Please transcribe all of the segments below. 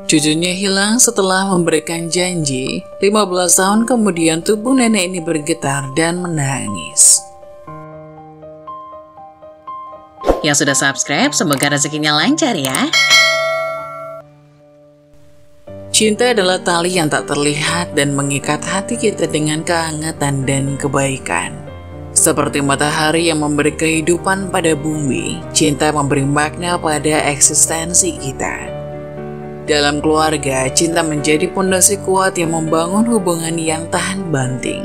Cucunya hilang setelah memberikan janji. 15 tahun kemudian tubuh nenek ini bergetar dan menangis. Yang sudah subscribe, semoga rezekinya lancar ya. Cinta adalah tali yang tak terlihat dan mengikat hati kita dengan kehangatan dan kebaikan. Seperti matahari yang memberi kehidupan pada bumi, cinta memberi makna pada eksistensi kita. Dalam keluarga, cinta menjadi pondasi kuat yang membangun hubungan yang tahan banting.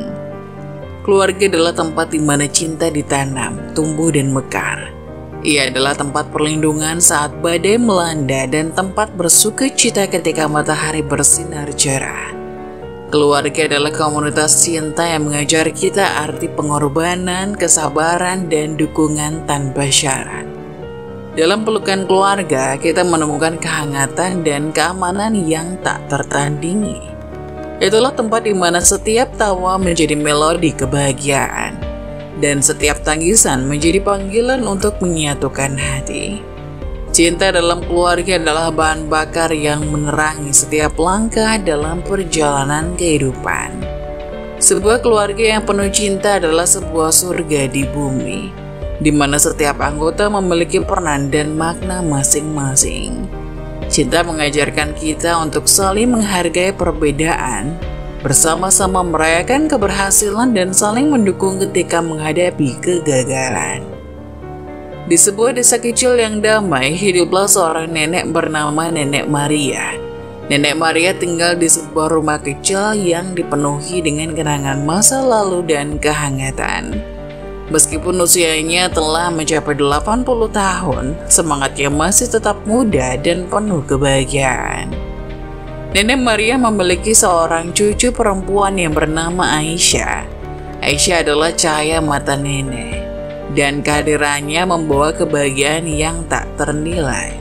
Keluarga adalah tempat di mana cinta ditanam, tumbuh dan mekar. Ia adalah tempat perlindungan saat badai melanda dan tempat bersukacita ketika matahari bersinar cerah. Keluarga adalah komunitas cinta yang mengajar kita arti pengorbanan, kesabaran, dan dukungan tanpa syarat. Dalam pelukan keluarga, kita menemukan kehangatan dan keamanan yang tak tertandingi. Itulah tempat di mana setiap tawa menjadi melodi kebahagiaan, dan setiap tangisan menjadi panggilan untuk menyatukan hati. Cinta dalam keluarga adalah bahan bakar yang menerangi setiap langkah dalam perjalanan kehidupan. Sebuah keluarga yang penuh cinta adalah sebuah surga di bumi, di mana setiap anggota memiliki peran dan makna masing-masing. Cinta mengajarkan kita untuk saling menghargai perbedaan, bersama-sama merayakan keberhasilan dan saling mendukung ketika menghadapi kegagalan. Di sebuah desa kecil yang damai, hiduplah seorang nenek bernama Nenek Maria. Nenek Maria tinggal di sebuah rumah kecil yang dipenuhi dengan kenangan masa lalu dan kehangatan. Meskipun usianya telah mencapai 80 tahun, semangatnya masih tetap muda dan penuh kebahagiaan. Nenek Maria memiliki seorang cucu perempuan yang bernama Aisyah. Aisyah adalah cahaya mata nenek, dan kehadirannya membawa kebahagiaan yang tak ternilai.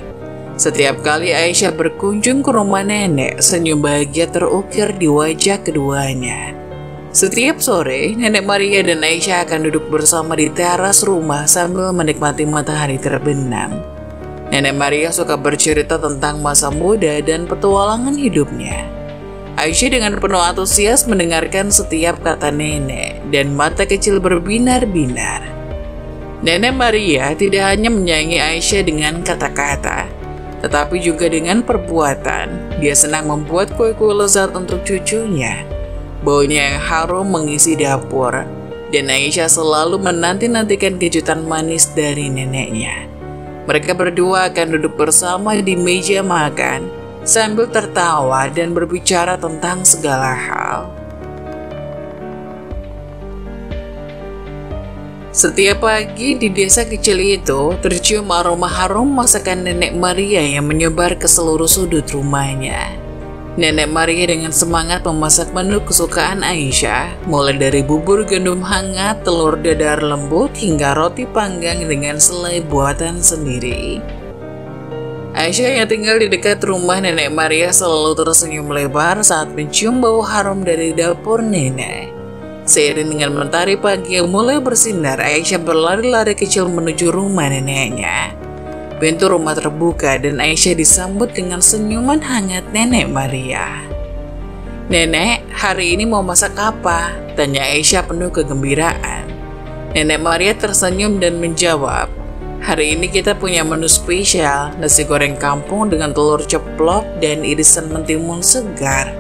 Setiap kali Aisyah berkunjung ke rumah nenek, senyum bahagia terukir di wajah keduanya. Setiap sore, Nenek Maria dan Aisyah akan duduk bersama di teras rumah sambil menikmati matahari terbenam. Nenek Maria suka bercerita tentang masa muda dan petualangan hidupnya. Aisyah dengan penuh antusias mendengarkan setiap kata nenek, dan mata kecil berbinar-binar. Nenek Maria tidak hanya menyayangi Aisyah dengan kata-kata, tetapi juga dengan perbuatan. Dia senang membuat kue-kue lezat untuk cucunya. Baunya yang harum mengisi dapur, dan Aisyah selalu menanti-nantikan kejutan manis dari neneknya. Mereka berdua akan duduk bersama di meja makan, sambil tertawa dan berbicara tentang segala hal. Setiap pagi di desa kecil itu, tercium aroma harum masakan Nenek Maria yang menyebar ke seluruh sudut rumahnya. Nenek Maria dengan semangat memasak menu kesukaan Aisyah, mulai dari bubur gandum hangat, telur dadar lembut, hingga roti panggang dengan selai buatan sendiri. Aisyah yang tinggal di dekat rumah Nenek Maria selalu tersenyum lebar saat mencium bau harum dari dapur nenek. Seiring dengan mentari pagi yang mulai bersinar, Aisyah berlari-lari kecil menuju rumah neneknya. Pintu rumah terbuka dan Aisyah disambut dengan senyuman hangat Nenek Maria. "Nenek, hari ini mau masak apa?" tanya Aisyah penuh kegembiraan. Nenek Maria tersenyum dan menjawab, "Hari ini kita punya menu spesial, nasi goreng kampung dengan telur ceplok dan irisan mentimun segar."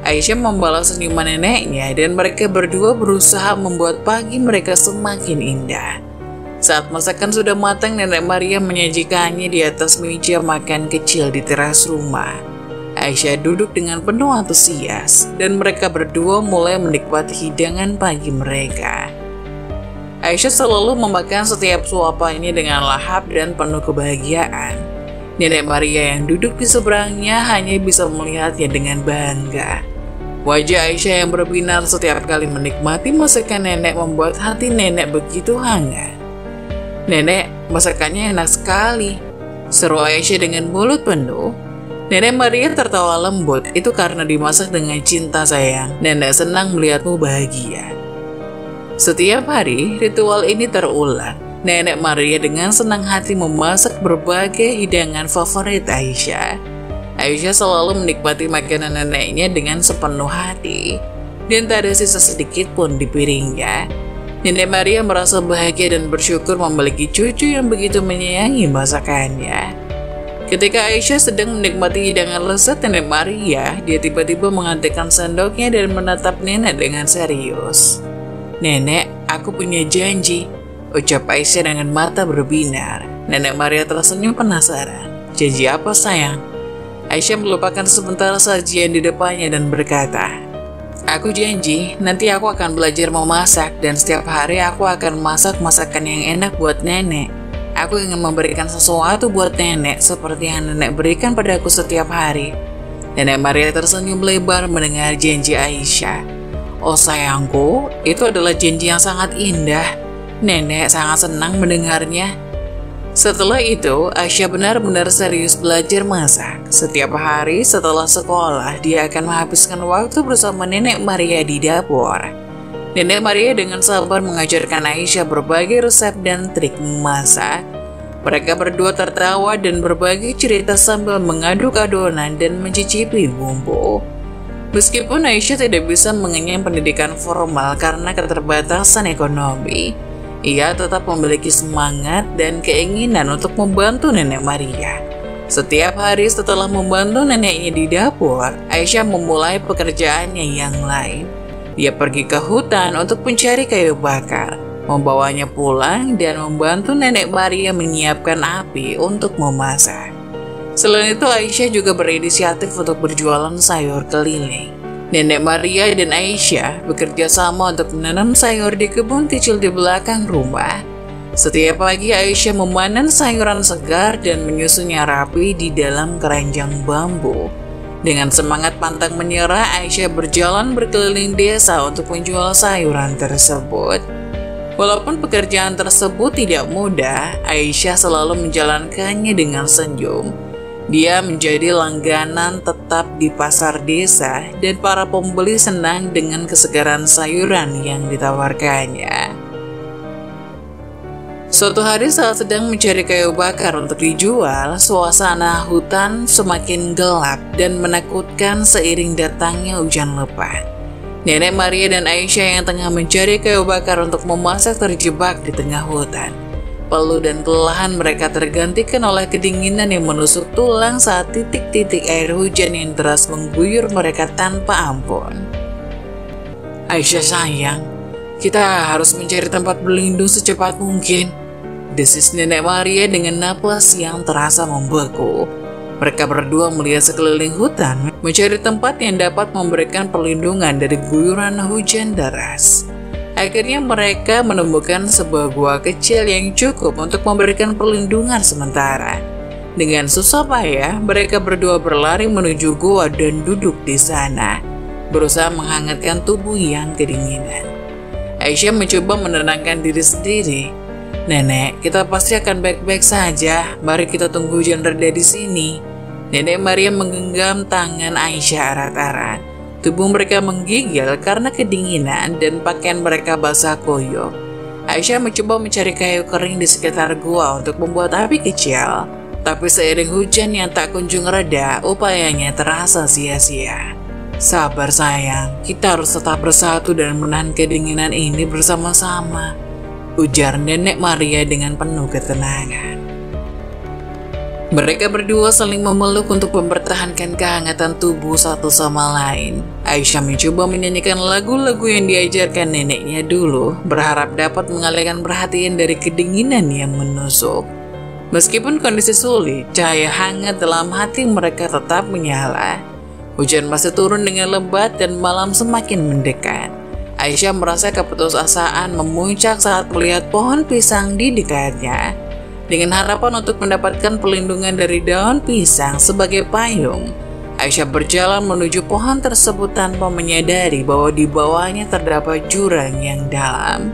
Aisyah membalas senyuman neneknya dan mereka berdua berusaha membuat pagi mereka semakin indah. Saat masakan sudah matang, Nenek Maria menyajikannya di atas meja makan kecil di teras rumah. Aisyah duduk dengan penuh antusias, dan mereka berdua mulai menikmati hidangan pagi mereka. Aisyah selalu memakan setiap suapannya dengan lahap dan penuh kebahagiaan. Nenek Maria yang duduk di seberangnya hanya bisa melihatnya dengan bangga. Wajah Aisyah yang berbinar setiap kali menikmati masakan nenek membuat hati nenek begitu hangat. "Nenek, masakannya enak sekali," seru Aisyah dengan mulut penuh. Nenek Maria tertawa lembut, "Itu karena dimasak dengan cinta sayang. Nenek senang melihatmu bahagia." Setiap hari, ritual ini terulang. Nenek Maria dengan senang hati memasak berbagai hidangan favorit Aisyah. Aisyah selalu menikmati makanan neneknya dengan sepenuh hati, dan tak ada sisa sedikit pun di piringnya. Nenek Maria merasa bahagia dan bersyukur memiliki cucu yang begitu menyayangi masakannya. Ketika Aisyah sedang menikmati hidangan lezat Nenek Maria, dia tiba-tiba menghentikan sendoknya dan menatap nenek dengan serius. "Nenek, aku punya janji," ucap Aisyah dengan mata berbinar. Nenek Maria tersenyum penasaran. "Janji apa, sayang?" Aisyah melupakan sebentar sajian di depannya dan berkata, "Aku janji, nanti aku akan belajar memasak dan setiap hari aku akan masak masakan yang enak buat nenek. Aku ingin memberikan sesuatu buat nenek seperti yang nenek berikan padaku setiap hari." Nenek Maria tersenyum lebar mendengar janji Aisyah. "Oh sayangku, itu adalah janji yang sangat indah. Nenek sangat senang mendengarnya." Setelah itu, Aisyah benar-benar serius belajar masak. Setiap hari setelah sekolah, dia akan menghabiskan waktu bersama Nenek Maria di dapur. Nenek Maria dengan sabar mengajarkan Aisyah berbagai resep dan trik memasak. Mereka berdua tertawa dan berbagi cerita sambil mengaduk adonan dan mencicipi bumbu. Meskipun Aisyah tidak bisa mengenyam pendidikan formal karena keterbatasan ekonomi, ia tetap memiliki semangat dan keinginan untuk membantu Nenek Maria. Setiap hari setelah membantu neneknya di dapur, Aisyah memulai pekerjaannya yang lain. Dia pergi ke hutan untuk mencari kayu bakar, membawanya pulang dan membantu Nenek Maria menyiapkan api untuk memasak. Selain itu, Aisyah juga berinisiatif untuk berjualan sayur keliling. Nenek Maria dan Aisyah bekerja sama untuk menanam sayur di kebun kecil di belakang rumah. Setiap pagi Aisyah memanen sayuran segar dan menyusunnya rapi di dalam keranjang bambu. Dengan semangat pantang menyerah, Aisyah berjalan berkeliling desa untuk menjual sayuran tersebut. Walaupun pekerjaan tersebut tidak mudah, Aisyah selalu menjalankannya dengan senyum. Dia menjadi langganan tetap di pasar desa dan para pembeli senang dengan kesegaran sayuran yang ditawarkannya. Suatu hari saat sedang mencari kayu bakar untuk dijual, suasana hutan semakin gelap dan menakutkan seiring datangnya hujan lebat. Nenek Maria dan Aisyah yang tengah mencari kayu bakar untuk memasak terjebak di tengah hutan. Peluh dan kelelahan mereka tergantikan oleh kedinginan yang menusuk tulang saat titik-titik air hujan yang deras mengguyur mereka tanpa ampun. "Aisyah sayang, kita harus mencari tempat berlindung secepat mungkin," desis Nenek Maria dengan napas yang terasa membeku. Mereka berdua melihat sekeliling hutan, mencari tempat yang dapat memberikan perlindungan dari guyuran hujan deras. Akhirnya mereka menemukan sebuah gua kecil yang cukup untuk memberikan perlindungan sementara. Dengan susah payah, mereka berdua berlari menuju gua dan duduk di sana, berusaha menghangatkan tubuh yang kedinginan. Aisyah mencoba menenangkan diri sendiri. "Nenek, kita pasti akan baik-baik saja. Mari kita tunggu hujan reda di sini." Nenek Maria menggenggam tangan Aisyah erat-erat. Tubuh mereka menggigil karena kedinginan dan pakaian mereka basah kuyup. Aisyah mencoba mencari kayu kering di sekitar gua untuk membuat api kecil. Tapi seiring hujan yang tak kunjung reda, upayanya terasa sia-sia. "Sabar sayang, kita harus tetap bersatu dan menahan kedinginan ini bersama-sama," ujar Nenek Maria dengan penuh ketenangan. Mereka berdua saling memeluk untuk mempertahankan kehangatan tubuh satu sama lain. Aisyah mencoba menyanyikan lagu-lagu yang diajarkan neneknya dulu, berharap dapat mengalihkan perhatian dari kedinginan yang menusuk. Meskipun kondisi sulit, cahaya hangat dalam hati mereka tetap menyala. Hujan masih turun dengan lebat dan malam semakin mendekat. Aisyah merasa keputusasaan memuncak saat melihat pohon pisang di dekatnya. Dengan harapan untuk mendapatkan perlindungan dari daun pisang sebagai payung, Aisyah berjalan menuju pohon tersebut tanpa menyadari bahwa di bawahnya terdapat jurang yang dalam.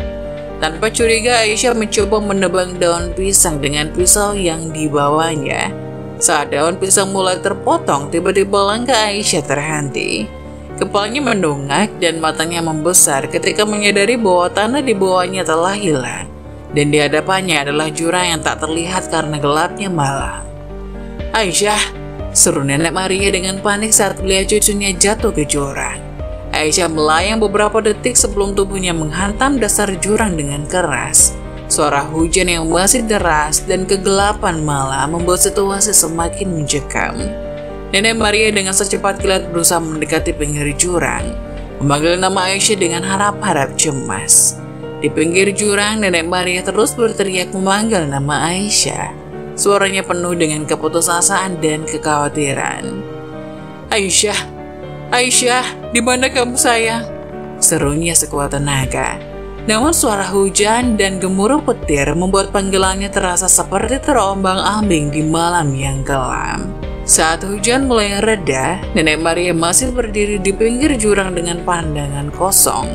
Tanpa curiga, Aisyah mencoba menebang daun pisang dengan pisau yang dibawanya. Saat daun pisang mulai terpotong, tiba-tiba langkah Aisyah terhenti. Kepalanya mendongak dan matanya membesar ketika menyadari bahwa tanah di bawahnya telah hilang. Dan di hadapannya adalah jurang yang tak terlihat karena gelapnya malam. "Aisyah, seru Nenek Maria dengan panik saat melihat cucunya jatuh ke jurang. Aisyah melayang beberapa detik sebelum tubuhnya menghantam dasar jurang dengan keras. Suara hujan yang masih deras dan kegelapan malam membuat situasi semakin mencekam. Nenek Maria dengan secepat kilat berusaha mendekati pinggir jurang, memanggil nama Aisyah dengan harap-harap cemas. Di pinggir jurang, Nenek Maria terus berteriak memanggil nama Aisyah. Suaranya penuh dengan keputusasaan dan kekhawatiran. "Aisyah, Aisyah, di mana kamu sayang?" serunya sekuat tenaga. Namun suara hujan dan gemuruh petir membuat panggilannya terasa seperti terombang-ambing di malam yang kelam. Saat hujan mulai reda, Nenek Maria masih berdiri di pinggir jurang dengan pandangan kosong.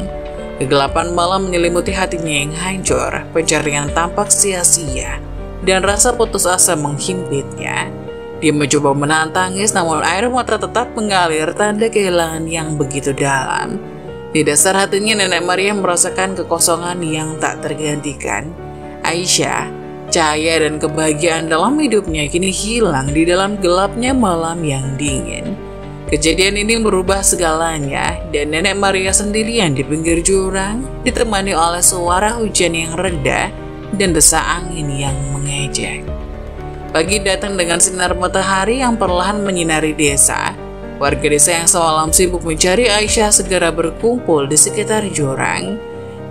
Kegelapan malam menyelimuti hatinya yang hancur, pencarian tampak sia-sia, dan rasa putus asa menghimpitnya. Dia mencoba menahan tangis, namun air mata tetap mengalir, tanda kehilangan yang begitu dalam. Di dasar hatinya, Nenek Maria merasakan kekosongan yang tak tergantikan. Aisyah, cahaya dan kebahagiaan dalam hidupnya kini hilang di dalam gelapnya malam yang dingin. Kejadian ini merubah segalanya, dan Nenek Maria sendirian di pinggir jurang, ditemani oleh suara hujan yang reda dan desak angin yang mengejek. Pagi datang dengan sinar matahari yang perlahan menyinari desa. Warga desa yang semalam sibuk mencari Aisyah segera berkumpul di sekitar jurang.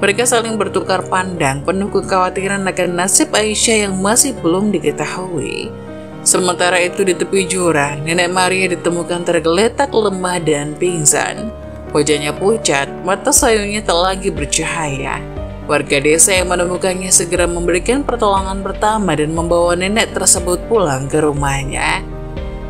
Mereka saling bertukar pandang penuh kekhawatiran akan nasib Aisyah yang masih belum diketahui. Sementara itu di tepi jurang, Nenek Maria ditemukan tergeletak lemah dan pingsan. Wajahnya pucat, mata sayunya tak lagi bercahaya. Warga desa yang menemukannya segera memberikan pertolongan pertama dan membawa nenek tersebut pulang ke rumahnya.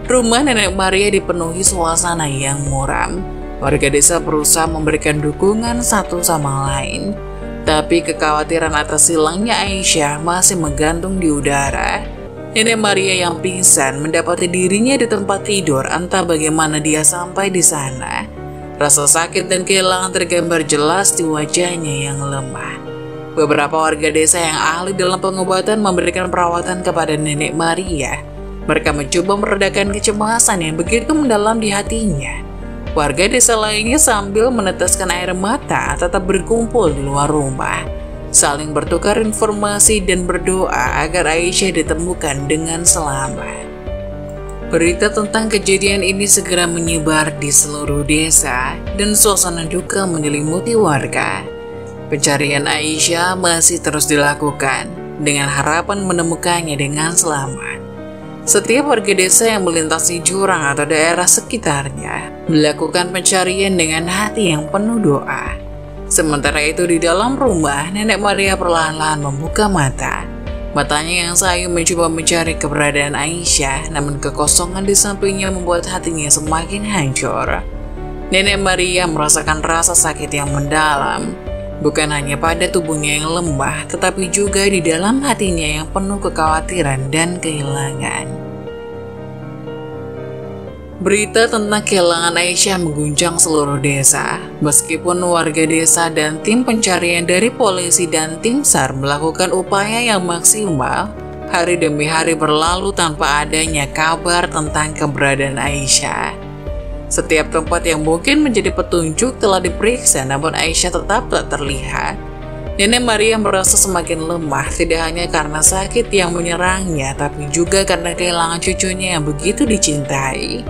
Rumah Nenek Maria dipenuhi suasana yang muram. Warga desa berusaha memberikan dukungan satu sama lain. Tapi kekhawatiran atas hilangnya Aisyah masih menggantung di udara. Nenek Maria yang pingsan mendapati dirinya di tempat tidur, entah bagaimana dia sampai di sana. Rasa sakit dan kehilangan tergambar jelas di wajahnya yang lemah. Beberapa warga desa yang ahli dalam pengobatan memberikan perawatan kepada Nenek Maria. Mereka mencoba meredakan kecemasan yang begitu mendalam di hatinya. Warga desa lainnya sambil meneteskan air mata tetap berkumpul di luar rumah, saling bertukar informasi dan berdoa agar Aisyah ditemukan dengan selamat. Berita tentang kejadian ini segera menyebar di seluruh desa dan suasana duka menyelimuti warga. Pencarian Aisyah masih terus dilakukan dengan harapan menemukannya dengan selamat. Setiap warga desa yang melintasi jurang atau daerah sekitarnya melakukan pencarian dengan hati yang penuh doa. Sementara itu di dalam rumah, Nenek Maria perlahan-lahan membuka mata. Matanya yang sayu mencoba mencari keberadaan Aisyah, namun kekosongan di sampingnya membuat hatinya semakin hancur. Nenek Maria merasakan rasa sakit yang mendalam, bukan hanya pada tubuhnya yang lemah, tetapi juga di dalam hatinya yang penuh kekhawatiran dan kehilangan. Berita tentang kehilangan Aisyah mengguncang seluruh desa. Meskipun warga desa dan tim pencarian dari polisi dan tim SAR melakukan upaya yang maksimal, hari demi hari berlalu tanpa adanya kabar tentang keberadaan Aisyah. Setiap tempat yang mungkin menjadi petunjuk telah diperiksa, namun Aisyah tetap tak terlihat. Nenek Maria merasa semakin lemah, tidak hanya karena sakit yang menyerangnya, tapi juga karena kehilangan cucunya yang begitu dicintai.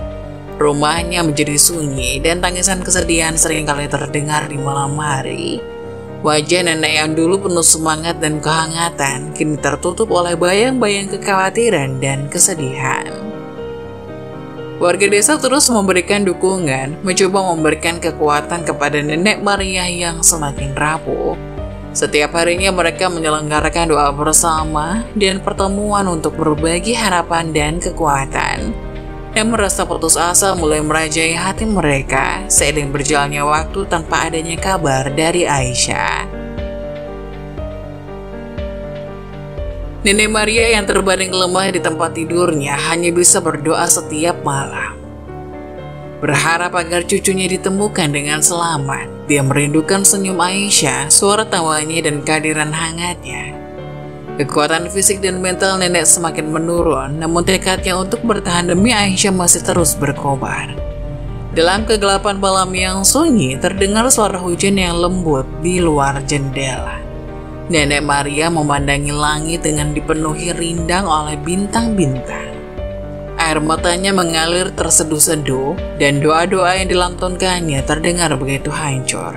Rumahnya menjadi sunyi dan tangisan kesedihan seringkali terdengar di malam hari. Wajah nenek yang dulu penuh semangat dan kehangatan kini tertutup oleh bayang-bayang kekhawatiran dan kesedihan. Warga desa terus memberikan dukungan, mencoba memberikan kekuatan kepada Nenek Maria yang semakin rapuh. Setiap harinya mereka menyelenggarakan doa bersama dan pertemuan untuk berbagi harapan dan kekuatan. Yang merasa putus asa mulai merajai hati mereka seiring berjalannya waktu tanpa adanya kabar dari Aisyah. Nenek Maria yang terbaring lemah di tempat tidurnya hanya bisa berdoa setiap malam, berharap agar cucunya ditemukan dengan selamat. Dia merindukan senyum Aisyah, suara tawanya dan kehadiran hangatnya. Kekuatan fisik dan mental nenek semakin menurun, namun tekadnya untuk bertahan demi Aisyah masih terus berkobar. Dalam kegelapan malam yang sunyi, terdengar suara hujan yang lembut di luar jendela. Nenek Maria memandangi langit dengan dipenuhi rindang oleh bintang-bintang. Air matanya mengalir terseduh-seduh, dan doa-doa yang dilantunkannya terdengar begitu hancur.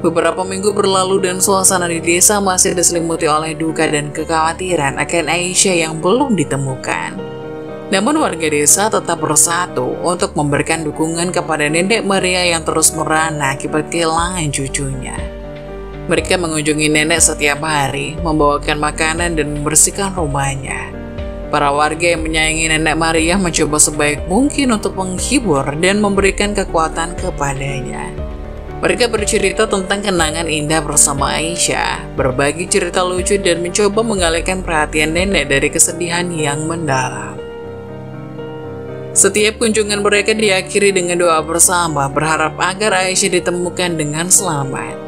Beberapa minggu berlalu dan suasana di desa masih diselimuti oleh duka dan kekhawatiran akan Aisyah yang belum ditemukan. Namun warga desa tetap bersatu untuk memberikan dukungan kepada nenek Maria yang terus merana akibat kehilangan cucunya. Mereka mengunjungi nenek setiap hari, membawakan makanan dan membersihkan rumahnya. Para warga yang menyayangi nenek Maria mencoba sebaik mungkin untuk menghibur dan memberikan kekuatan kepadanya. Mereka bercerita tentang kenangan indah bersama Aisyah, berbagi cerita lucu dan mencoba mengalihkan perhatian nenek dari kesedihan yang mendalam. Setiap kunjungan mereka diakhiri dengan doa bersama, berharap agar Aisyah ditemukan dengan selamat.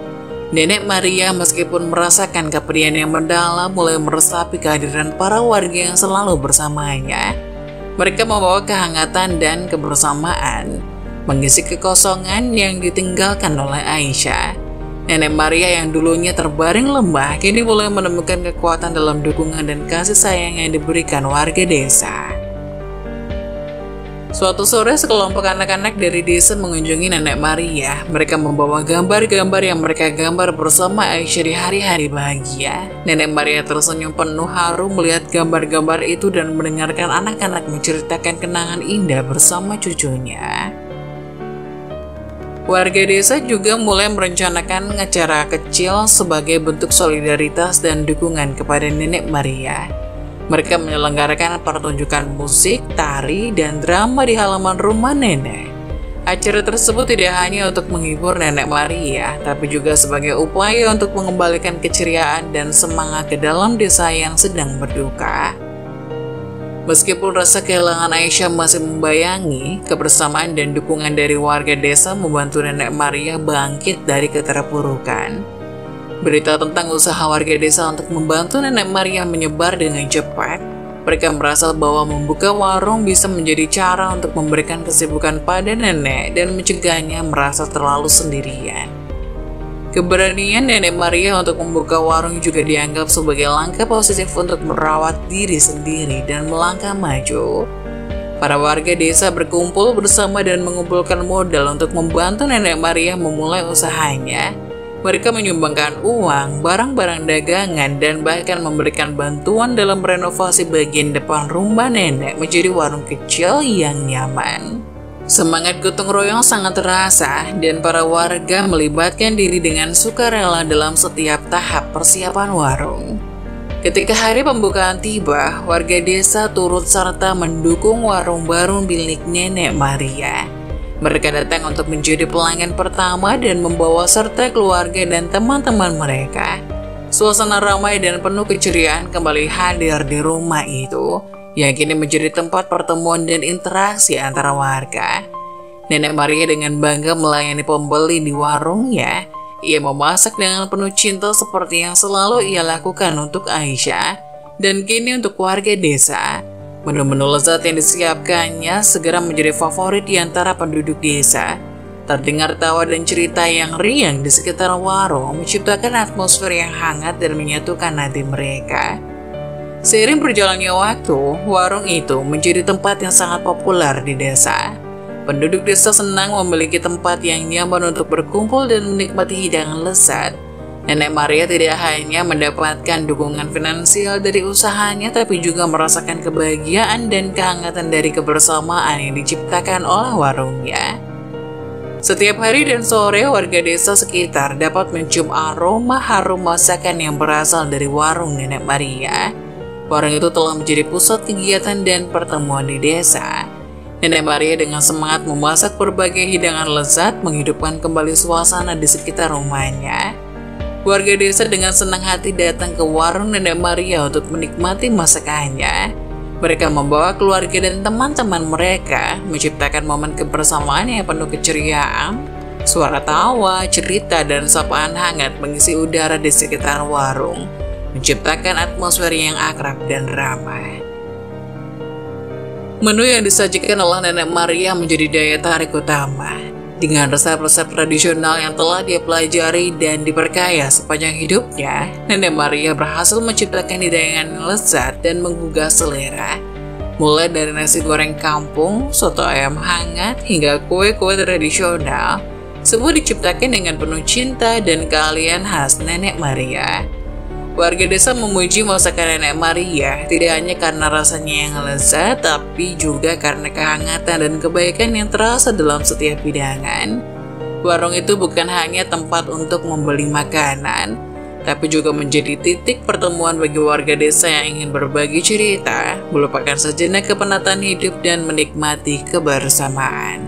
Nenek Maria meskipun merasakan kepedihan yang mendalam mulai meresapi kehadiran para warga yang selalu bersamanya. Mereka membawa kehangatan dan kebersamaan, mengisi kekosongan yang ditinggalkan oleh Aisyah. Nenek Maria yang dulunya terbaring lemah kini mulai menemukan kekuatan dalam dukungan dan kasih sayang yang diberikan warga desa. Suatu sore sekelompok anak-anak dari desa mengunjungi nenek Maria. Mereka membawa gambar-gambar yang mereka gambar bersama Aisyah di hari-hari bahagia. Nenek Maria tersenyum penuh haru melihat gambar-gambar itu dan mendengarkan anak-anak menceritakan kenangan indah bersama cucunya. Warga desa juga mulai merencanakan acara kecil sebagai bentuk solidaritas dan dukungan kepada nenek Maria. Mereka menyelenggarakan pertunjukan musik, tari, dan drama di halaman rumah nenek. Acara tersebut tidak hanya untuk menghibur nenek Maria, tapi juga sebagai upaya untuk mengembalikan keceriaan dan semangat ke dalam desa yang sedang berduka. Meskipun rasa kehilangan Aisyah masih membayangi, kebersamaan dan dukungan dari warga desa membantu nenek Maria bangkit dari keterpurukan. Berita tentang usaha warga desa untuk membantu nenek Maria menyebar dengan cepat. Mereka merasa bahwa membuka warung bisa menjadi cara untuk memberikan kesibukan pada nenek dan mencegahnya merasa terlalu sendirian. Keberanian nenek Maria untuk membuka warung juga dianggap sebagai langkah positif untuk merawat diri sendiri dan melangkah maju. Para warga desa berkumpul bersama dan mengumpulkan modal untuk membantu nenek Maria memulai usahanya. Mereka menyumbangkan uang, barang-barang dagangan, dan bahkan memberikan bantuan dalam renovasi bagian depan rumah nenek menjadi warung kecil yang nyaman. Semangat gotong royong sangat terasa dan para warga melibatkan diri dengan sukarela dalam setiap tahap persiapan warung. Ketika hari pembukaan tiba, warga desa turut serta mendukung warung baru milik nenek Maria. Mereka datang untuk menjadi pelanggan pertama dan membawa serta keluarga dan teman-teman mereka. Suasana ramai dan penuh keceriaan kembali hadir di rumah itu, yang kini menjadi tempat pertemuan dan interaksi antara warga. Nenek Maria dengan bangga melayani pembeli di warungnya. Ia memasak dengan penuh cinta seperti yang selalu ia lakukan untuk Aisyah dan kini untuk warga desa. Menu-menu lezat yang disiapkannya segera menjadi favorit di antara penduduk desa. Terdengar tawa dan cerita yang riang di sekitar warung menciptakan atmosfer yang hangat dan menyatukan hati mereka. Seiring berjalannya waktu, warung itu menjadi tempat yang sangat populer di desa. Penduduk desa senang memiliki tempat yang nyaman untuk berkumpul dan menikmati hidangan lezat. Nenek Maria tidak hanya mendapatkan dukungan finansial dari usahanya, tapi juga merasakan kebahagiaan dan kehangatan dari kebersamaan yang diciptakan oleh warungnya. Setiap hari dan sore, warga desa sekitar dapat mencium aroma harum masakan yang berasal dari warung Nenek Maria. Warung itu telah menjadi pusat kegiatan dan pertemuan di desa. Nenek Maria dengan semangat memasak berbagai hidangan lezat, menghidupkan kembali suasana di sekitar rumahnya. Warga desa dengan senang hati datang ke warung Nenek Maria untuk menikmati masakannya. Mereka membawa keluarga dan teman-teman mereka, menciptakan momen kebersamaan yang penuh keceriaan. Suara tawa, cerita, dan sapaan hangat mengisi udara di sekitar warung. menciptakan atmosfer yang akrab dan ramah. Menu yang disajikan oleh Nenek Maria menjadi daya tarik utama. Dengan resep-resep tradisional yang telah dia pelajari dan diperkaya sepanjang hidupnya, Nenek Maria berhasil menciptakan hidangan yang lezat dan menggugah selera. Mulai dari nasi goreng kampung, soto ayam hangat, hingga kue-kue tradisional, semua diciptakan dengan penuh cinta dan keahlian khas Nenek Maria. Warga desa memuji masakan Nenek Maria tidak hanya karena rasanya yang lezat, tapi juga karena kehangatan dan kebaikan yang terasa dalam setiap hidangan. Warung itu bukan hanya tempat untuk membeli makanan, tapi juga menjadi titik pertemuan bagi warga desa yang ingin berbagi cerita, melupakan sejenak kepenatan hidup dan menikmati kebersamaan.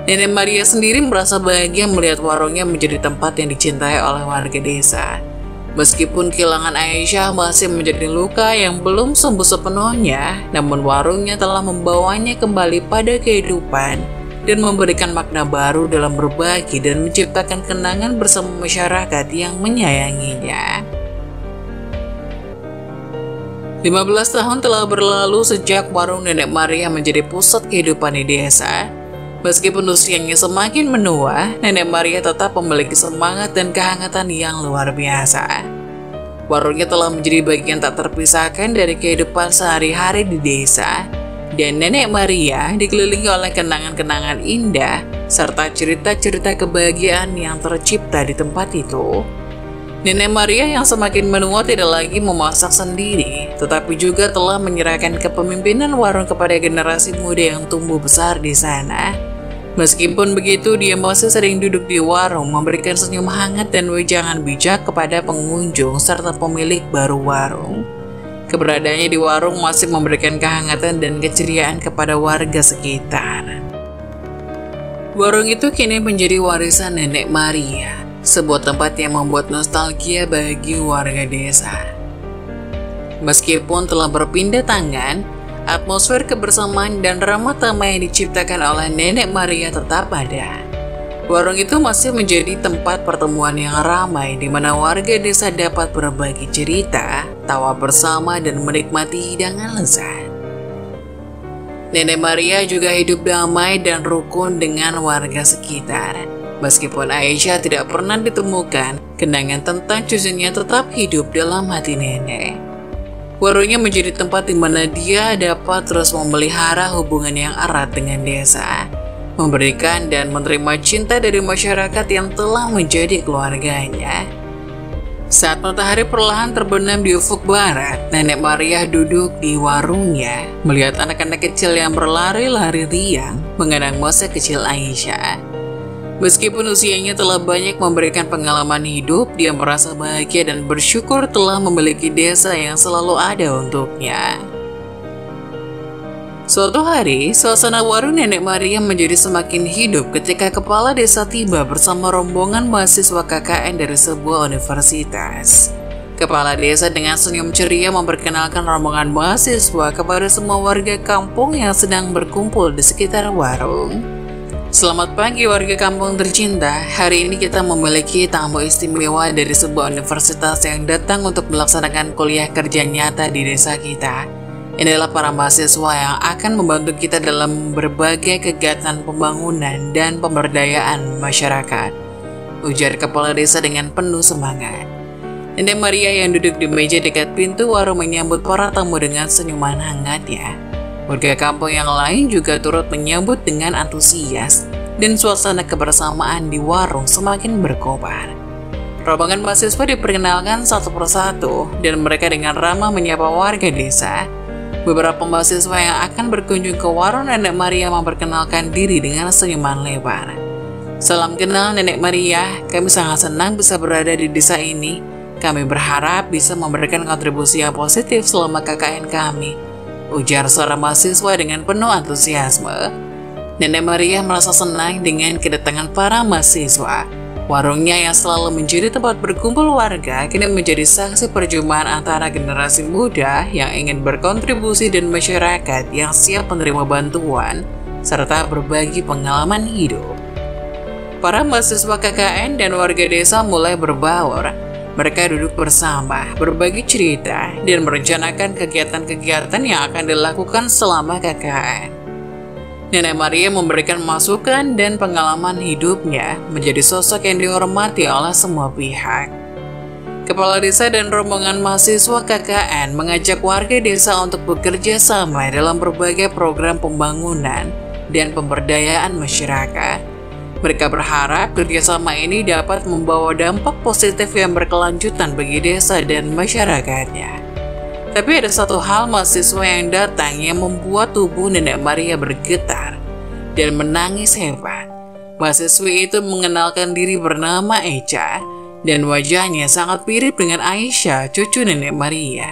Nenek Maria sendiri merasa bahagia melihat warungnya menjadi tempat yang dicintai oleh warga desa. Meskipun kehilangan Aisyah masih menjadi luka yang belum sembuh sepenuhnya, namun warungnya telah membawanya kembali pada kehidupan dan memberikan makna baru dalam berbagi dan menciptakan kenangan bersama masyarakat yang menyayanginya. 15 tahun telah berlalu sejak warung Nenek Maria menjadi pusat kehidupan di desa. Meskipun usianya semakin menua, Nenek Maria tetap memiliki semangat dan kehangatan yang luar biasa. Warungnya telah menjadi bagian tak terpisahkan dari kehidupan sehari-hari di desa, dan Nenek Maria dikelilingi oleh kenangan-kenangan indah serta cerita-cerita kebahagiaan yang tercipta di tempat itu. Nenek Maria yang semakin menua tidak lagi memasak sendiri, tetapi juga telah menyerahkan kepemimpinan warung kepada generasi muda yang tumbuh besar di sana. Meskipun begitu, dia masih sering duduk di warung, memberikan senyum hangat dan wejangan bijak kepada pengunjung serta pemilik baru warung. Keberadaannya di warung masih memberikan kehangatan dan keceriaan kepada warga sekitar. Warung itu kini menjadi warisan Nenek Maria, sebuah tempat yang membuat nostalgia bagi warga desa. Meskipun telah berpindah tangan, atmosfer kebersamaan dan ramah tamah yang diciptakan oleh Nenek Maria tetap ada. Warung itu masih menjadi tempat pertemuan yang ramai di mana warga desa dapat berbagi cerita, tawa bersama dan menikmati hidangan lezat. Nenek Maria juga hidup damai dan rukun dengan warga sekitar. Meskipun Aisyah tidak pernah ditemukan, kenangan tentang cucunya tetap hidup dalam hati nenek. Warungnya menjadi tempat di mana dia dapat terus memelihara hubungan yang erat dengan desa, memberikan dan menerima cinta dari masyarakat yang telah menjadi keluarganya. Saat matahari perlahan terbenam di ufuk barat, Nenek Maria duduk di warungnya, melihat anak-anak kecil yang berlari-lari riang mengenang masa kecil Aisyah. Meskipun usianya telah banyak memberikan pengalaman hidup, dia merasa bahagia dan bersyukur telah memiliki desa yang selalu ada untuknya. Suatu hari, suasana warung Nenek Maria menjadi semakin hidup ketika kepala desa tiba bersama rombongan mahasiswa KKN dari sebuah universitas. Kepala desa dengan senyum ceria memperkenalkan rombongan mahasiswa kepada semua warga kampung yang sedang berkumpul di sekitar warung. Selamat pagi warga kampung tercinta, hari ini kita memiliki tamu istimewa dari sebuah universitas yang datang untuk melaksanakan kuliah kerja nyata di desa kita. Inilah para mahasiswa yang akan membantu kita dalam berbagai kegiatan pembangunan dan pemberdayaan masyarakat, ujar kepala desa dengan penuh semangat. Nenek Maria yang duduk di meja dekat pintu warung menyambut para tamu dengan senyuman hangatnya. Warga kampung yang lain juga turut menyambut dengan antusias dan suasana kebersamaan di warung semakin berkobar. Rombongan mahasiswa diperkenalkan satu persatu dan mereka dengan ramah menyapa warga desa. Beberapa mahasiswa yang akan berkunjung ke warung Nenek Maria memperkenalkan diri dengan senyuman lebar. Salam kenal Nenek Maria, kami sangat senang bisa berada di desa ini. Kami berharap bisa memberikan kontribusi yang positif selama KKN kami, ujar seorang mahasiswa dengan penuh antusiasme. Nenek Maria merasa senang dengan kedatangan para mahasiswa. Warungnya yang selalu menjadi tempat berkumpul warga kini menjadi saksi perjumpaan antara generasi muda yang ingin berkontribusi dan masyarakat yang siap menerima bantuan serta berbagi pengalaman hidup. Para mahasiswa KKN dan warga desa mulai berbaur. Mereka duduk bersama, berbagi cerita, dan merencanakan kegiatan-kegiatan yang akan dilakukan selama KKN. Nenek Maria memberikan masukan dan pengalaman hidupnya menjadi sosok yang dihormati oleh semua pihak. Kepala desa dan rombongan mahasiswa KKN mengajak warga desa untuk bekerja sama dalam berbagai program pembangunan dan pemberdayaan masyarakat. Mereka berharap kerjasama ini dapat membawa dampak positif yang berkelanjutan bagi desa dan masyarakatnya. Tapi ada satu hal mahasiswa yang datang yang membuat tubuh Nenek Maria bergetar dan menangis hebat. Mahasiswi itu mengenalkan diri bernama Echa dan wajahnya sangat mirip dengan Aisyah, cucu Nenek Maria.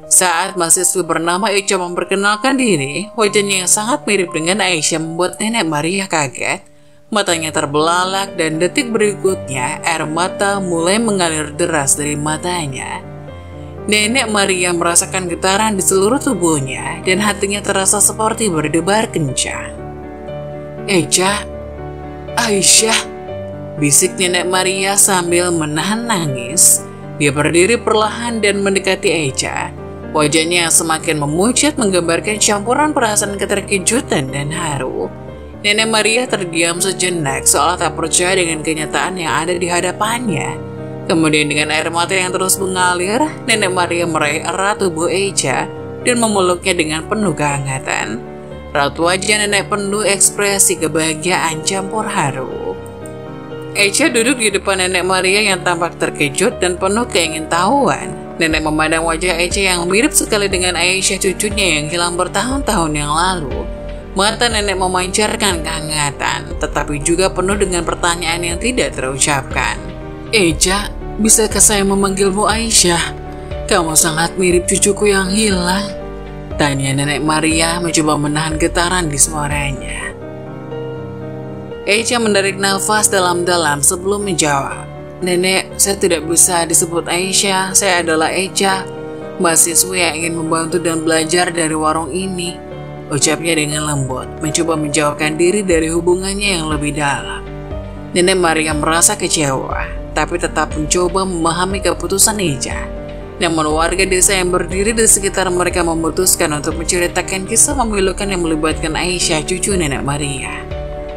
Saat mahasiswi bernama Echa memperkenalkan diri, wajahnya yang sangat mirip dengan Aisyah membuat Nenek Maria kaget. Matanya terbelalak dan detik berikutnya air mata mulai mengalir deras dari matanya. Nenek Maria merasakan getaran di seluruh tubuhnya dan hatinya terasa seperti berdebar kencang. "Echa, Aisyah," bisik Nenek Maria sambil menahan nangis. Dia berdiri perlahan dan mendekati Echa. Wajahnya semakin memucat menggambarkan campuran perasaan keterkejutan dan haru. Nenek Maria terdiam sejenak seolah tak percaya dengan kenyataan yang ada di hadapannya. Kemudian dengan air mata yang terus mengalir, Nenek Maria meraih erat tubuh Echa dan memeluknya dengan penuh kehangatan. Raut wajah nenek penuh ekspresi kebahagiaan campur haru. Echa duduk di depan Nenek Maria yang tampak terkejut dan penuh keingintahuan. Nenek memandang wajah Echa yang mirip sekali dengan Aisyah cucunya yang hilang bertahun-tahun yang lalu. Mata nenek memancarkan kehangatan, tetapi juga penuh dengan pertanyaan yang tidak terucapkan. "Echa, bisakah saya memanggilmu Aisyah? Kamu sangat mirip cucuku yang hilang," tanya Nenek Maria mencoba menahan getaran di suaranya. Echa menarik nafas dalam-dalam sebelum menjawab. "Nenek, saya tidak bisa disebut Aisyah, saya adalah Echa, mahasiswa yang ingin membantu dan belajar dari warung ini," ucapnya dengan lembut, mencoba menjauhkan diri dari hubungannya yang lebih dalam. Nenek Maria merasa kecewa, tapi tetap mencoba memahami keputusan Echa. Namun warga desa yang berdiri di sekitar mereka memutuskan untuk menceritakan kisah memilukan yang melibatkan Aisyah, cucu Nenek Maria.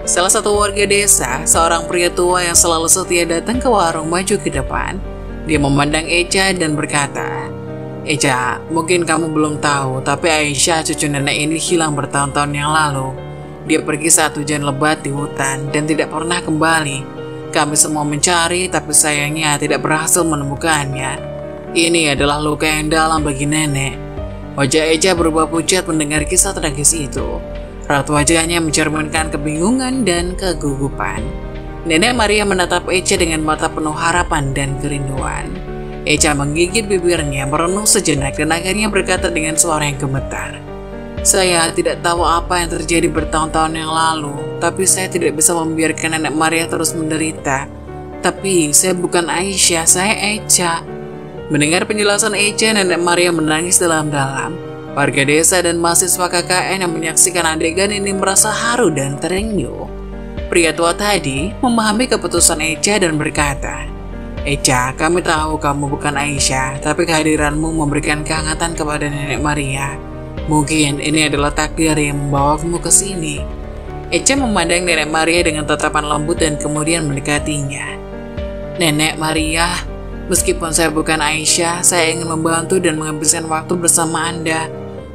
Salah satu warga desa, seorang pria tua yang selalu setia datang ke warung maju ke depan. Dia memandang Echa dan berkata, "Echa, mungkin kamu belum tahu, tapi Aisyah cucu nenek ini hilang bertahun-tahun yang lalu. Dia pergi saat hujan lebat di hutan dan tidak pernah kembali. Kami semua mencari, tapi sayangnya tidak berhasil menemukannya. Ini adalah luka yang dalam bagi nenek." Wajah Echa berubah pucat mendengar kisah tragis itu. Raut wajahnya mencerminkan kebingungan dan kegugupan. Nenek Maria menatap Echa dengan mata penuh harapan dan kerinduan. Echa menggigit bibirnya, merenung sejenak dan akhirnya berkata dengan suara yang gemetar, "Saya tidak tahu apa yang terjadi bertahun-tahun yang lalu, tapi saya tidak bisa membiarkan Nenek Maria terus menderita. Tapi saya bukan Aisyah, saya Echa." Mendengar penjelasan Echa, Nenek Maria menangis dalam-dalam. Warga desa dan mahasiswa KKN yang menyaksikan adegan ini merasa haru dan terenyuh. Pria tua tadi memahami keputusan Echa dan berkata, "Echa, kami tahu kamu bukan Aisyah, tapi kehadiranmu memberikan kehangatan kepada Nenek Maria. Mungkin ini adalah takdir yang membawamu ke sini." Echa memandang Nenek Maria dengan tatapan lembut dan kemudian mendekatinya. "Nenek Maria, meskipun saya bukan Aisyah, saya ingin membantu dan menghabiskan waktu bersama Anda.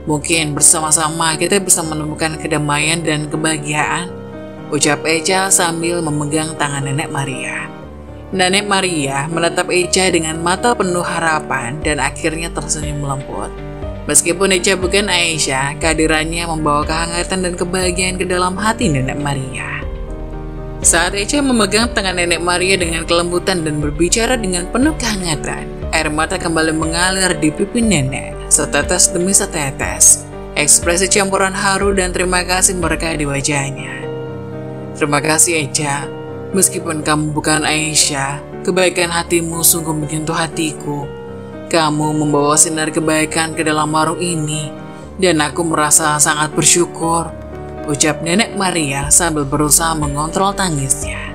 Mungkin bersama-sama kita bisa menemukan kedamaian dan kebahagiaan," ucap Echa sambil memegang tangan Nenek Maria. Nenek Maria menatap Echa dengan mata penuh harapan dan akhirnya tersenyum lembut. Meskipun Echa bukan Aisyah, kehadirannya membawa kehangatan dan kebahagiaan ke dalam hati Nenek Maria. Saat Echa memegang tangan Nenek Maria dengan kelembutan dan berbicara dengan penuh kehangatan, air mata kembali mengalir di pipi nenek, setetes demi setetes. Ekspresi campuran haru dan terima kasih merekah di wajahnya. "Terima kasih Echa. Meskipun kamu bukan Aisyah, kebaikan hatimu sungguh menyentuh hatiku. Kamu membawa sinar kebaikan ke dalam warung ini, dan aku merasa sangat bersyukur," ucap Nenek Maria sambil berusaha mengontrol tangisnya.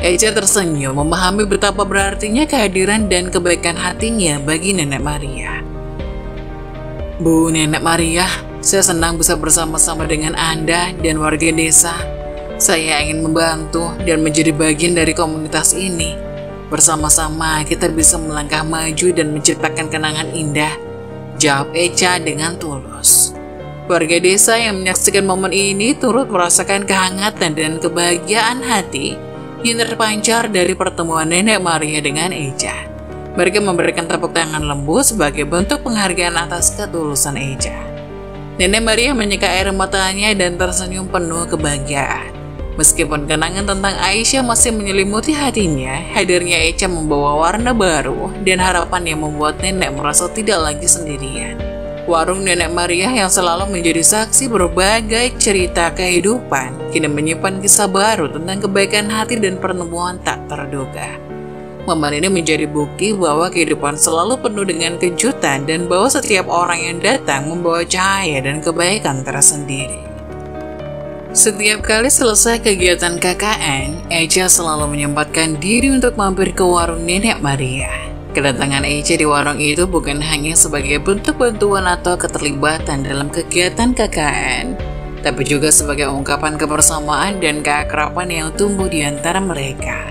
Echa tersenyum memahami betapa berartinya kehadiran dan kebaikan hatinya bagi Nenek Maria. Bu Nenek Maria, saya senang bisa bersama-sama dengan Anda dan warga desa. Saya ingin membantu dan menjadi bagian dari komunitas ini. Bersama-sama kita bisa melangkah maju dan menciptakan kenangan indah, jawab Echa dengan tulus. Warga desa yang menyaksikan momen ini turut merasakan kehangatan dan kebahagiaan hati yang terpancar dari pertemuan Nenek Maria dengan Echa. Mereka memberikan tepuk tangan lembut sebagai bentuk penghargaan atas ketulusan Echa. Nenek Maria menyeka air matanya dan tersenyum penuh kebahagiaan. Meskipun kenangan tentang Aisyah masih menyelimuti hatinya, hadirnya Echa membawa warna baru dan harapan yang membuat nenek merasa tidak lagi sendirian. Warung Nenek Maria yang selalu menjadi saksi berbagai cerita kehidupan kini menyimpan kisah baru tentang kebaikan hati dan pertemuan tak terduga. Momen ini menjadi bukti bahwa kehidupan selalu penuh dengan kejutan dan bahwa setiap orang yang datang membawa cahaya dan kebaikan tersendiri. Setiap kali selesai kegiatan KKN, Echa selalu menyempatkan diri untuk mampir ke warung Nenek Maria. Kedatangan Echa di warung itu bukan hanya sebagai bentuk bantuan atau keterlibatan dalam kegiatan KKN, tapi juga sebagai ungkapan kebersamaan dan keakraban yang tumbuh di antara mereka.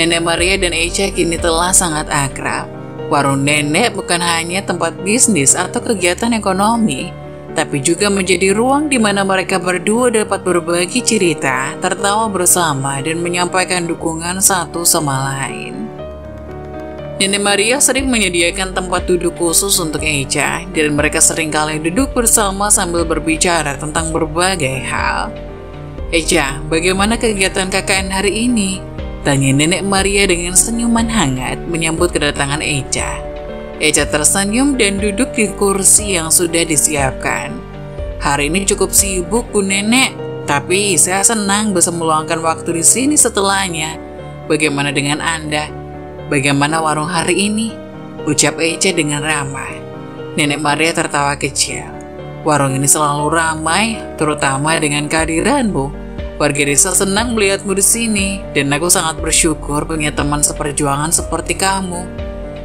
Nenek Maria dan Echa kini telah sangat akrab. Warung nenek bukan hanya tempat bisnis atau kegiatan ekonomi, tapi juga menjadi ruang di mana mereka berdua dapat berbagi cerita, tertawa bersama, dan menyampaikan dukungan satu sama lain. Nenek Maria sering menyediakan tempat duduk khusus untuk Echa, dan mereka seringkali duduk bersama sambil berbicara tentang berbagai hal. Echa, bagaimana kegiatan KKN hari ini? Tanya Nenek Maria dengan senyuman hangat menyambut kedatangan Echa. Echa tersenyum dan duduk di kursi yang sudah disiapkan. Hari ini cukup sibuk, Bu Nenek, tapi saya senang bisa meluangkan waktu di sini setelahnya. Bagaimana dengan Anda? Bagaimana warung hari ini? Ucap Echa dengan ramah. Nenek Maria tertawa kecil. Warung ini selalu ramai, terutama dengan kehadiranmu. Warga desa senang melihatmu di sini, dan aku sangat bersyukur punya teman seperjuangan seperti kamu.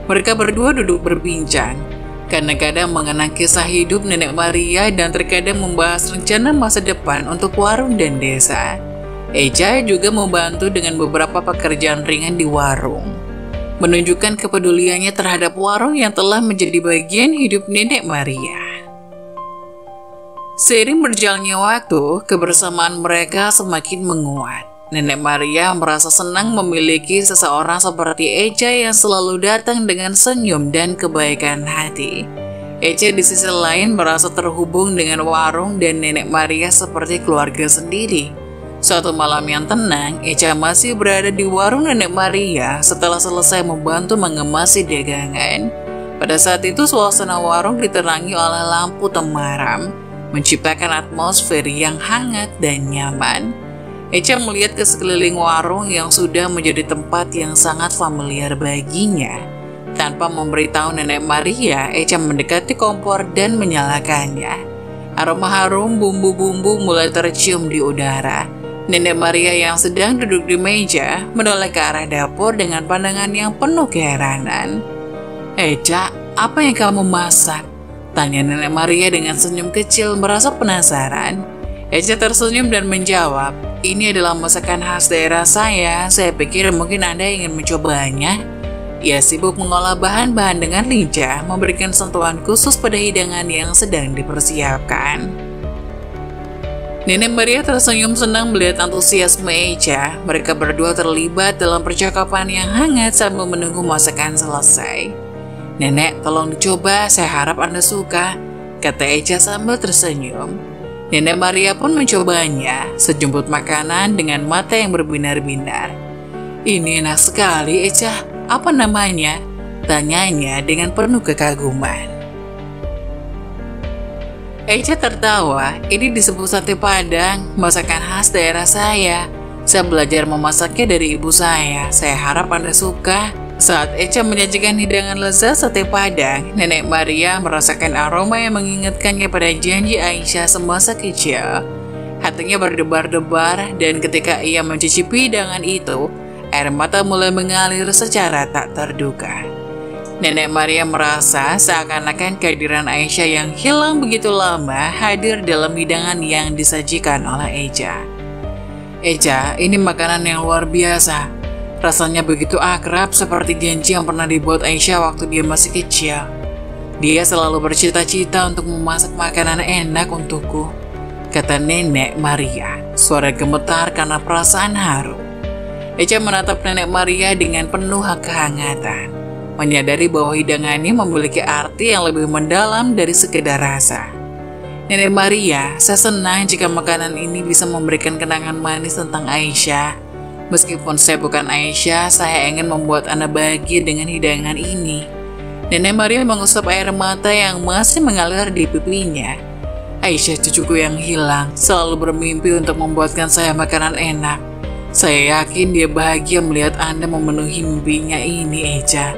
Mereka berdua duduk berbincang, kadang-kadang mengenang kisah hidup Nenek Maria dan terkadang membahas rencana masa depan untuk warung dan desa. Echa juga membantu dengan beberapa pekerjaan ringan di warung, menunjukkan kepeduliannya terhadap warung yang telah menjadi bagian hidup Nenek Maria. Seiring berjalannya waktu, kebersamaan mereka semakin menguat. Nenek Maria merasa senang memiliki seseorang seperti Echa yang selalu datang dengan senyum dan kebaikan hati. Echa di sisi lain merasa terhubung dengan warung dan Nenek Maria seperti keluarga sendiri. Suatu malam yang tenang, Echa masih berada di warung Nenek Maria setelah selesai membantu mengemasi dagangan. Pada saat itu suasana warung diterangi oleh lampu temaram, menciptakan atmosfer yang hangat dan nyaman. Echa melihat ke sekeliling warung yang sudah menjadi tempat yang sangat familiar baginya. Tanpa memberitahu Nenek Maria, Echa mendekati kompor dan menyalakannya. Aroma harum bumbu-bumbu mulai tercium di udara. Nenek Maria yang sedang duduk di meja menoleh ke arah dapur dengan pandangan yang penuh keheranan. Echa, apa yang kamu masak? Tanya Nenek Maria dengan senyum kecil merasa penasaran. Echa tersenyum dan menjawab, ini adalah masakan khas daerah saya pikir mungkin Anda ingin mencobanya. Ia sibuk mengolah bahan-bahan dengan lincah, memberikan sentuhan khusus pada hidangan yang sedang dipersiapkan. Nenek Maria tersenyum senang melihat antusiasme Echa. Mereka berdua terlibat dalam percakapan yang hangat sambil menunggu masakan selesai. Nenek, tolong dicoba, saya harap Anda suka, kata Echa sambil tersenyum. Nenek Maria pun mencobanya, sejumput makanan dengan mata yang berbinar-binar. Ini enak sekali, Echa. Apa namanya? Tanyanya dengan penuh kekaguman. Echa tertawa, ini disebut sate Padang, masakan khas daerah saya. Saya belajar memasaknya dari ibu saya harap Anda suka. Saat Echa menyajikan hidangan lezat sate Padang, Nenek Maria merasakan aroma yang mengingatkannya pada janji Aisyah semasa kecil. Hatinya berdebar-debar, dan ketika ia mencicipi hidangan itu, air mata mulai mengalir secara tak terduga. Nenek Maria merasa seakan-akan kehadiran Aisyah yang hilang begitu lama hadir dalam hidangan yang disajikan oleh Eja. Eja, ini makanan yang luar biasa. Rasanya begitu akrab seperti janji yang pernah dibuat Aisyah waktu dia masih kecil. Dia selalu bercita-cita untuk memasak makanan enak untukku, kata Nenek Maria. Suara gemetar karena perasaan haru. Eja menatap Nenek Maria dengan penuh kehangatan, menyadari bahwa hidangannya memiliki arti yang lebih mendalam dari sekedar rasa. Nenek Maria, saya senang jika makanan ini bisa memberikan kenangan manis tentang Aisyah. Meskipun saya bukan Aisyah, saya ingin membuat Anda bahagia dengan hidangan ini. Nenek Maria mengusap air mata yang masih mengalir di pipinya. Aisyah, cucuku yang hilang, selalu bermimpi untuk membuatkan saya makanan enak. Saya yakin dia bahagia melihat Anda memenuhi mimpinya ini, Eja.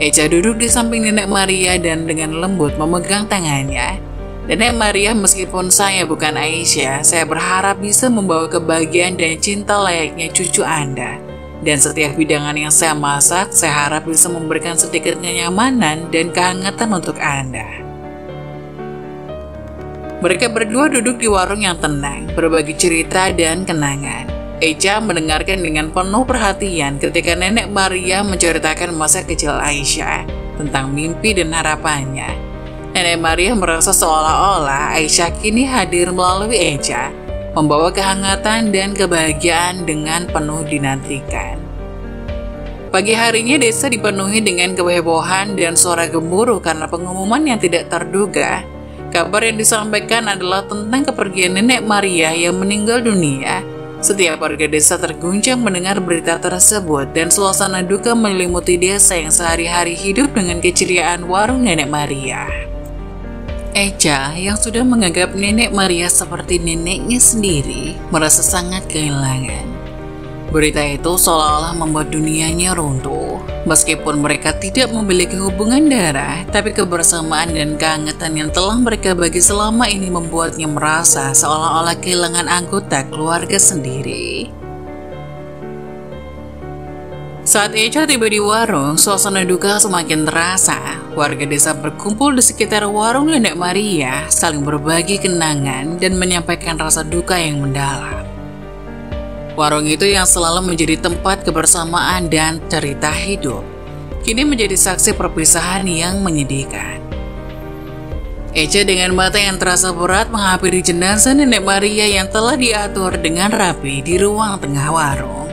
Eja duduk di samping Nenek Maria dan dengan lembut memegang tangannya. Nenek Maria, meskipun saya bukan Aisyah, saya berharap bisa membawa kebahagiaan dan cinta layaknya cucu Anda. Dan setiap hidangan yang saya masak, saya harap bisa memberikan sedikit kenyamanan dan kehangatan untuk Anda. Mereka berdua duduk di warung yang tenang, berbagi cerita dan kenangan. Eja mendengarkan dengan penuh perhatian ketika Nenek Maria menceritakan masa kecil Aisyah, tentang mimpi dan harapannya. Nenek Maria merasa seolah-olah Aisyah kini hadir melalui Eja, membawa kehangatan dan kebahagiaan dengan penuh dinantikan. Pagi harinya desa dipenuhi dengan kehebohan dan suara gemuruh karena pengumuman yang tidak terduga. Kabar yang disampaikan adalah tentang kepergian Nenek Maria yang meninggal dunia. Setiap warga desa terguncang mendengar berita tersebut dan suasana duka menyelimuti desa yang sehari-hari hidup dengan keceriaan warung Nenek Maria. Eja yang sudah menganggap Nenek Maria seperti neneknya sendiri merasa sangat kehilangan. Berita itu seolah-olah membuat dunianya runtuh. Meskipun mereka tidak memiliki hubungan darah, tapi kebersamaan dan kehangatan yang telah mereka bagi selama ini membuatnya merasa seolah-olah kehilangan anggota keluarga sendiri. Saat Eja tiba di warung, suasana duka semakin terasa. Warga desa berkumpul di sekitar warung Nenek Maria, saling berbagi kenangan dan menyampaikan rasa duka yang mendalam. Warung itu yang selalu menjadi tempat kebersamaan dan cerita hidup, kini menjadi saksi perpisahan yang menyedihkan. Eja dengan mata yang terasa berat menghampiri jenazah Nenek Maria yang telah diatur dengan rapi di ruang tengah warung.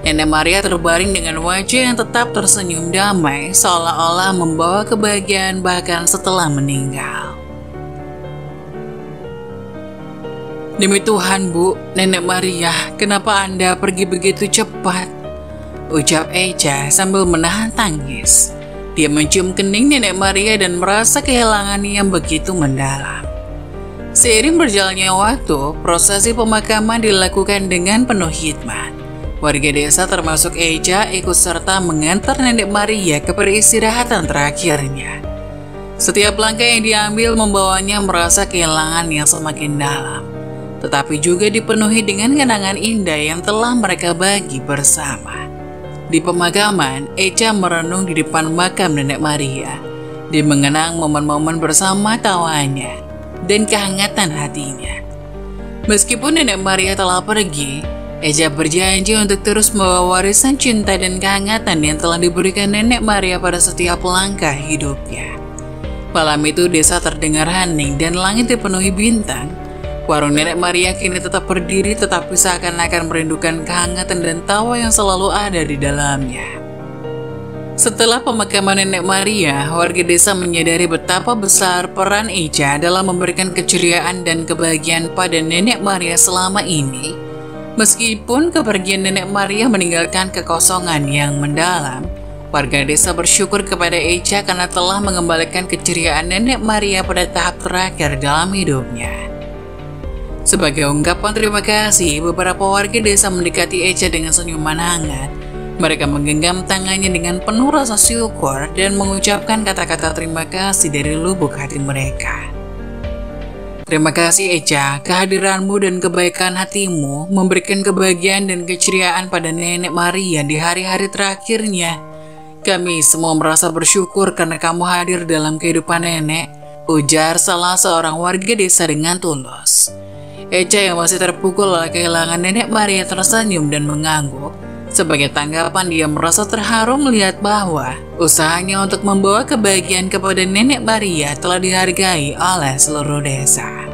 Nenek Maria terbaring dengan wajah yang tetap tersenyum damai, seolah-olah membawa kebahagiaan bahkan setelah meninggal. Demi Tuhan, Bu, Nenek Maria, kenapa Anda pergi begitu cepat? Ucap Eja sambil menahan tangis. Dia mencium kening Nenek Maria dan merasa kehilangan yang begitu mendalam. Seiring berjalannya waktu, prosesi pemakaman dilakukan dengan penuh hikmat. Warga desa termasuk Eja ikut serta mengantar Nenek Maria ke peristirahatan terakhirnya. Setiap langkah yang diambil membawanya merasa kehilangan yang semakin dalam, tetapi juga dipenuhi dengan kenangan indah yang telah mereka bagi bersama. Di pemakaman, Eja merenung di depan makam Nenek Maria. Dia mengenang momen-momen bersama tawanya dan kehangatan hatinya. Meskipun Nenek Maria telah pergi, Eja berjanji untuk terus membawa warisan cinta dan kehangatan yang telah diberikan Nenek Maria pada setiap langkah hidupnya. Malam itu desa terdengar hening dan langit dipenuhi bintang. Warung Nenek Maria kini tetap berdiri tetapi seakan-akan merindukan kehangatan dan tawa yang selalu ada di dalamnya. Setelah pemakaman Nenek Maria, warga desa menyadari betapa besar peran Eja dalam memberikan keceriaan dan kebahagiaan pada Nenek Maria selama ini. Meskipun kepergian Nenek Maria meninggalkan kekosongan yang mendalam, warga desa bersyukur kepada Eja karena telah mengembalikan keceriaan Nenek Maria pada tahap terakhir dalam hidupnya. Sebagai ungkapan terima kasih, beberapa warga desa mendekati Eja dengan senyuman hangat. Mereka menggenggam tangannya dengan penuh rasa syukur dan mengucapkan kata-kata terima kasih dari lubuk hati mereka. Terima kasih Eca, kehadiranmu dan kebaikan hatimu memberikan kebahagiaan dan keceriaan pada Nenek Maria di hari-hari terakhirnya. Kami semua merasa bersyukur karena kamu hadir dalam kehidupan nenek, ujar salah seorang warga desa dengan tulus. Eca yang masih terpukul oleh kehilangan Nenek Maria tersenyum dan mengangguk. Sebagai tanggapan, dia merasa terharu melihat bahwa usahanya untuk membawa kebahagiaan kepada Nenek Maria telah dihargai oleh seluruh desa.